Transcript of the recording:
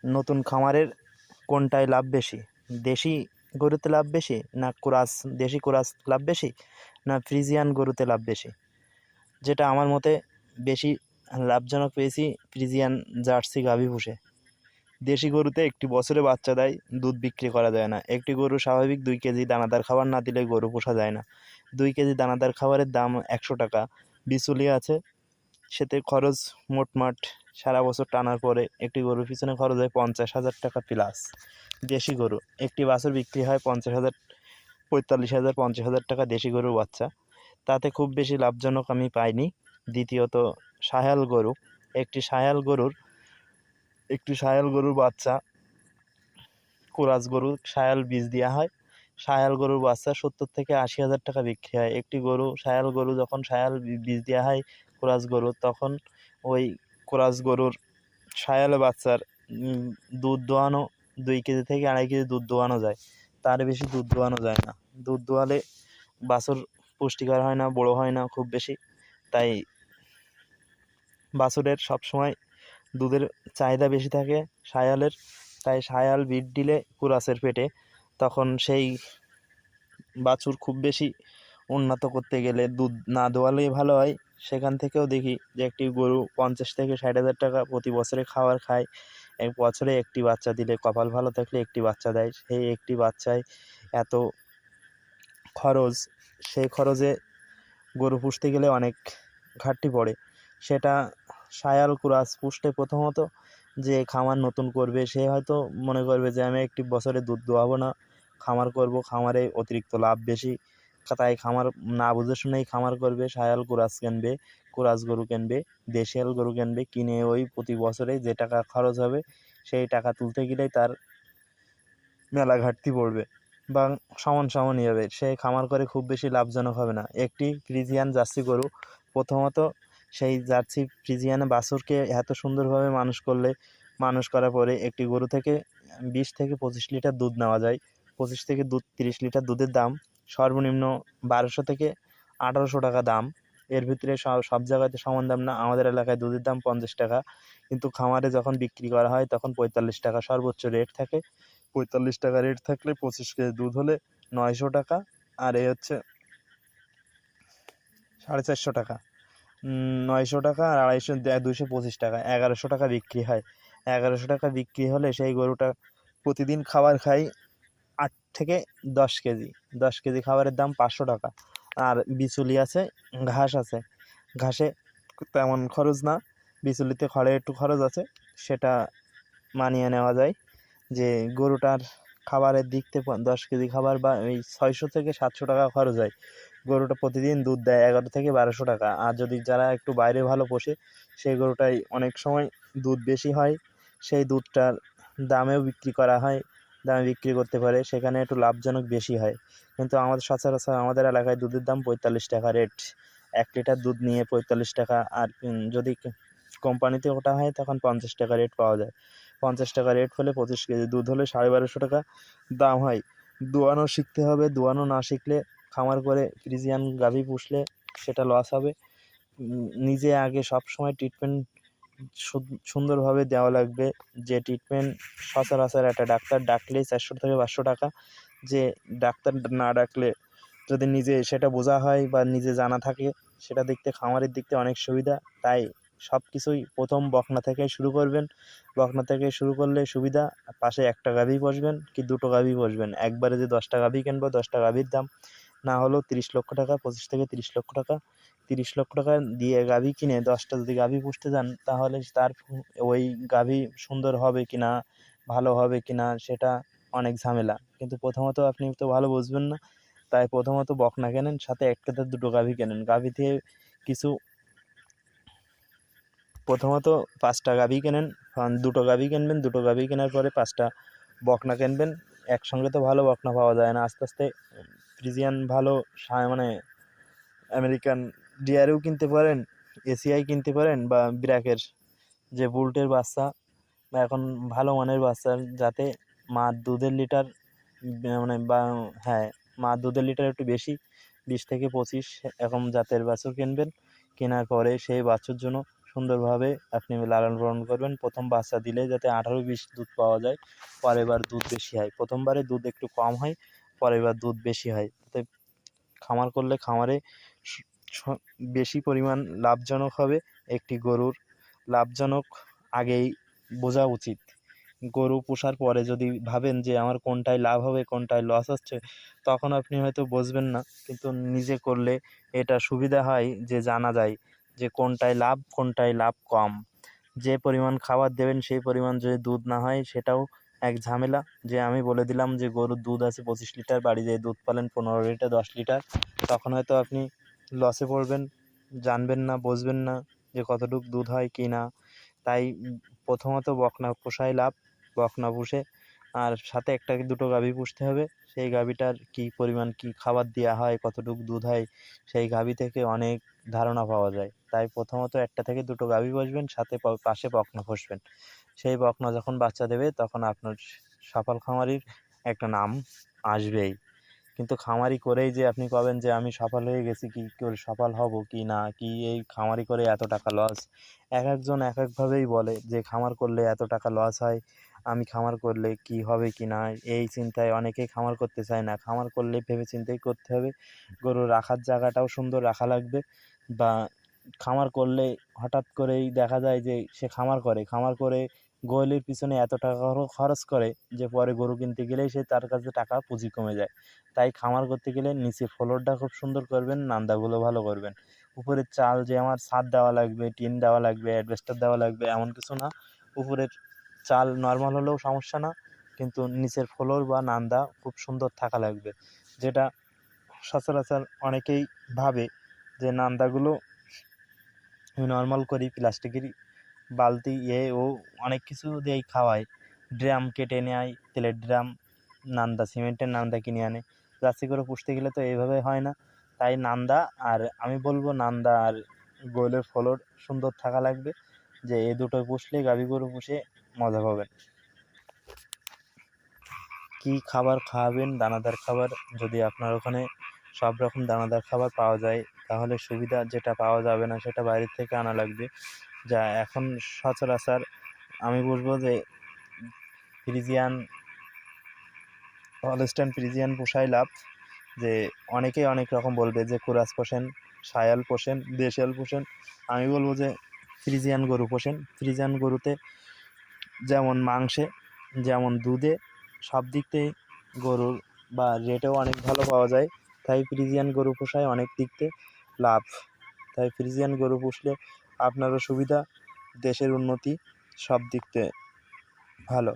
নতুন খামারের কোনটায় লাভ বেশি? দেশি গরুতে লাভ বেশি, না দেশি ক্রস লাভ বেশি, না ফ্রিজিয়ান গরুতে লাভ বেশি? যেটা আমার মতে বেশি লাভজনক পেয়েছি ফ্রিজিয়ান জার্সি গাভী পুষে। দেশি গরুতে একটি বছরে বাচ্চা দেয়, দুধ বিক্রি করা যায় না। একটি গরু স্বাভাবিক 2 কেজি দানাদার খাবার না দিলে গরু পোষা যায় না। 2 কেজি দানাদার খাবারের দাম 100 টাকা। বিচুলি আছে, সেতে খরচ মোটমাট সারা বছর টানার পরে একটি গরুর পিছনে খরচ হয় 50,000 টাকা প্লাস। দেশি গরু একটি বাছুর বিক্রি হয় 50,000, 45,000, 50,000 টাকা দেশি গরুর বাচ্চা। তাতে খুব বেশি লাভজনক আমি পাইনি। দ্বিতীয়ত সায়াল গরু, একটি সায়াল গরুর বাচ্চা, কোরাস গরু সায়াল বীজ দেওয়া হয়। সায়াল গরুর বাচ্চা 70 থেকে 80,000 টাকা বিক্রি হয়। একটি সায়াল গরু যখন বীজ দেওয়া হয় কোরাস গরুর, তখন ওই কোরাস গরুর সায়াল বাচ্চার দুধ দোয়ানো 2 কেজি থেকে 2.5 কেজি দুধ দোয়ানো যায়, তার বেশি দুধ দোয়ানো যায় না। দুধ দোয়ালে বাছুর পুষ্টিকর হয় না, বড়ো হয় না খুব বেশি। তাই বাছুরের সবসময় দুধের চাহিদা বেশি থাকে সায়ালের। তাই সায়াল বিট দিলে কুরাসের পেটে, তখন সেই বাছুর খুব বেশি উন্নত করতে গেলে দুধ না দোয়ালেই ভালো হয়। সেখান থেকেও দেখি যে একটি গরু 50 থেকে 60,000 টাকা প্রতি বছরে খাবার খায়। এক বছরে একটি বাচ্চা দিলে, কপাল ভালো থাকলে একটি বাচ্চা দেয়। সেই একটি বাচ্চায় এত খরচ, সেই খরচে গরু পুষতে গেলে অনেক ঘাটতি পড়ে। সেটা সায়াল কুরাস পুষতে প্রথমত যে খামার নতুন করবে, সে হয়তো মনে করবে যে আমি একটি বছরে দুধ দোয়াবো না, খামার করব, খামারে অতিরিক্ত লাভ বেশি। তাই খামার না বুঝে শুনেই খামার করবে, সায়াল কুরাস কিনবে, কুরাস গরু কিনবে, দেশিয়াল গরু কিনবে। কিনে ওই প্রতি বছরে যে টাকা খরচ হবে সেই টাকা তুলতে গেলেই তার মেলা ঘাটতি পড়বে বা সমানই হবে। সে খামার করে খুব বেশি লাভজনক হবে না। একটি ফ্রিজিয়ান জার্সি গরু, প্রথমত সেই জার্সি ফ্রিজিয়ান বাছুরকে এত সুন্দরভাবে মানুষ করার পরে একটি গরু থেকে 20 থেকে 25 লিটার দুধ নেওয়া যায়। 25 থেকে 30 লিটার দুধের দাম সর্বনিম্ন 1200 থেকে 1800 টাকা দাম। এর ভিতরে সব জায়গাতে সমান দাম না। আমাদের এলাকায় দুধের দাম 50 টাকা, কিন্তু খামারে যখন বিক্রি করা হয় তখন 45 টাকা সর্বোচ্চ রেট থাকে। 45 টাকা রেট থাকলে 25 কেজি দুধ হলে 900 টাকা, আর এ হচ্ছে 450 টাকা। 900 টাকা আর 225 টাকা, 1100 টাকা বিক্রি হয়। 1100 টাকা বিক্রি হলে সেই গরুটা প্রতিদিন খাবার খায় 8 থেকে 10 কেজি। 10 কেজি খাবারের দাম 500 টাকা। আর বিচুলি আছে, ঘাস আছে, ঘাসে তেমন খরচ না, বিচুলিতে খড়ে একটু খরচ আছে, সেটা মানিয়ে নেওয়া যায়। যে গরুটার খাবারের দিক থেকে 10 কেজি খাবার বা ওই 600 থেকে 700 টাকা খরচ হয়। গরুটা প্রতিদিন দুধ দেয় 11 থেকে 1200 টাকা। আর যদি যারা একটু বাইরে ভালো পোষে, সেই গরুটাই অনেক সময় দুধ বেশি হয়, সেই দুধটার দামেও বিক্রি করা হয়, দামে বিক্রি করতে পারে, সেখানে একটু লাভজনক বেশি হয়। কিন্তু আমাদের সচরাচর আমাদের এলাকায় দুধের দাম 45 টাকা রেট। 1 লিটার দুধ নিয়ে 45 টাকা। আর যদি কোম্পানিতে ওটা হয় তখন 50 টাকা রেট পাওয়া যায়। 50 টাকা রেট হলে 25 কেজি দুধ হলে 1250 টাকা দাম হয়। দোয়ানো শিখতে হবে, দোয়ানো না শিখলে খামার করে ফ্রিজিয়ান গাভী পুষলে সেটা লস হবে। নিজে আগে সব সময় ট্রিটমেন্ট সুন্দরভাবে দেওয়া লাগবে। যে ট্রিটমেন্ট সচরাচর একটা ডাক্তার ডাকলেই 400 থেকে 500 টাকা, যে ডাক্তার না ডাকলে যদি নিজে সেটা বোঝা হয় বা নিজে জানা থাকে, সেটা দেখতে খামারের দিকতে অনেক সুবিধা। তাই সব কিছুই প্রথম বকনা থেকে শুরু করবেন। বকনা থেকে শুরু করলে সুবিধা, পাশে একটা গাভী পুষবেন কি দুটো গাভী পুষবেন। একবারে যে 10টা গাভী কিনবো, 10টা গাভীর দাম না হলেও 30 লক্ষ টাকা, 25 থেকে 30 লক্ষ টাকা। 30 লক্ষ টাকা দিয়ে গাভী কিনে 10টা যদি গাভী পুষতে যান, তাহলে তার ওই গাভী সুন্দর হবে কিনা, ভালো হবে কিনা, সেটা অনেক ঝামেলা। কিন্তু প্রথমত আপনি তো ভালো বুঝবেন না, তাই প্রথমত বকনা কেনেন, সাথে একটা দুটো গাভী কেনেন। গাভী থেকে কিছু প্রথমত 5টা গাভী কেনেন, দুটো গাভী কিনবেন, দুটো গাভী কেনার পরে 5টা বকনা কিনবেন। একসঙ্গে তো ভালো বকনা পাওয়া যায় না, আস্তে আস্তে ফ্রিজিয়ান ভালো মানে আমেরিকান ডিয়ারেও কিনতে পারেন, এসিআই কিনতে পারেন, বা ব্র্যাকের যে বুলটের বাচ্চা, বা এখন ভালো মানের বাচ্চা, যাতে মার দুধের লিটার মানে বা হ্যাঁ, মার দুধের লিটার একটু বেশি, 20 থেকে 25 এরকম জাতের বাছুর কিনবেন। কেনার পরে সেই বাছুর জন্য সুন্দরভাবে আপনি লালন পালন করবেন। প্রথম বাচ্চা দিলে যাতে 18-20 দুধ পাওয়া যায়, পরের বার দুধ বেশি হয়। প্রথমবারে দুধ একটু কম হয়, পরের বার দুধ বেশি হয়। তাতে খামার করলে খামারে স স বেশি পরিমাণ লাভজনক হবে। একটি গরুর লাভজনক আগেই বোঝা উচিত। গরু পোষার পরে যদি ভাবেন যে আমার কোনটায় লাভ হবে, কোনটায় লস হচ্ছে, তখন আপনি হয়তো বুঝবেন না। কিন্তু নিজে করলে এটা সুবিধা হয় যে জানা যায় যে কোনটায় লাভ, কোনটায় লাভ কম। যে পরিমাণ খাবার দেবেন সেই পরিমাণ যদি দুধ না হয় সেটাও এক ঝামেলা। যে আমি বলে দিলাম যে গরুর দুধ আছে 25 লিটার, বাড়ি যেয়ে দুধ পালেন 15 লিটার, 10 লিটার, তখন হয়তো আপনি লসে পড়বেন, জানবেন না, বুঝবেন না যে কতটুক দুধ হয় কি না। তাই প্রথমত বকনা পোষাই লাভ। বকনা পুষে আর সাথে একটা কি দুটো গাভী পুষতে হবে। সেই গাভীটার কী পরিমাণ কী খাবার দেওয়া হয়, কতটুকু দুধ হয়, সেই গাভী থেকে অনেক ধারণা পাওয়া যায়। তাই প্রথমত একটা থেকে দুটো গাভী পুষবেন, সাথে পাশে বকনা পুষবেন। সেই বকনা যখন বাচ্চা দেবে তখন আপনার সফল খামারির একটা নাম আসবেই। কিন্তু খামারি করেই যে আপনি কবেন যে আমি সফল হয়ে গেছি, কী করে সফল হব কি না, কি এই খামারি করে এত টাকা লস। এক একজন এক একভাবেই বলে যে খামার করলে এত টাকা লস হয়, আমি খামার করলে কি হবে কি না, এই চিন্তায় অনেকেই খামার করতে চায় না। খামার করলে ভেবে চিন্তেই করতে হবে। গরু রাখার জায়গাটাও সুন্দর রাখা লাগবে। বা খামার করলে হঠাৎ করেই দেখা যায় যে সে খামার করে গোয়ালির পিছনে এত টাকা খরচ করে যে পরে গরু কিনতে গেলেই সে তার কাছে টাকা পুঁজি কমে যায়। তাই খামার করতে গেলে নিচে ফ্লোরটা খুব সুন্দর করবেন, নান্দাগুলো ভালো করবেন। উপরের চাল যে আমার ছাদ দেওয়া লাগবে, টিন দেওয়া লাগবে, অ্যাডবেস্টার দেওয়া লাগবে, এমন কিছু না। উপরের চাল নর্মাল হলেও সমস্যা না, কিন্তু নিচের ফ্লোর বা নান্দা খুব সুন্দর থাকা লাগবে। যেটা সচরাচর অনেকেই ভাবে যে নান্দাগুলো আমি নর্মাল করি, প্লাস্টিকের বালতি ও অনেক কিছু দিয়েই খাওয়ায়। ড্রাম কেটে নেয়, তেলের ড্রাম, নান্দা, সিমেন্টের নান্দা কিনে আনে। জার্সি করে পুষতে গেলে তো এইভাবে হয় না। তাই নান্দা, আর আমি বলবো নান্দা আর গোয়ালের ফ্লোর সুন্দর থাকা লাগবে। যে এই দুটো পুষলে গাভী গরু পুষে মজা পাবেন। কী খাবার খাওয়াবেন? দানাদার খাবার। যদি আপনার ওখানে সব রকম দানাদার খাবার পাওয়া যায় তাহলে সুবিধা। যেটা পাওয়া যাবে না সেটা বাইরের থেকে আনা লাগবে। যা এখন সচরাচর আমি বলবো যে ফ্রিজিয়ান, হলস্টাইন ফ্রিজিয়ান পোষাই লাভ। যে অনেকেই অনেক রকম বলবে যে কুরাস পোষেন, শায়াল পোষেন, দেশাল পোষেন। আমি বলবো যে ফ্রিজিয়ান গরু পোষেন। ফ্রিজিয়ান গরুতে যেমন মাংসে, যেমন দুধে, সব দিক থেকে গরুর বা রেটেও অনেক ভালো পাওয়া যায়। তাই ফ্রিজিয়ান গরু পোষায় অনেক দিক থেকে লাভ। তাই ফ্রিজিয়ান গরু পুষলে আপনারও সুবিধা, দেশের উন্নতি, সব দিক থেকে ভালো।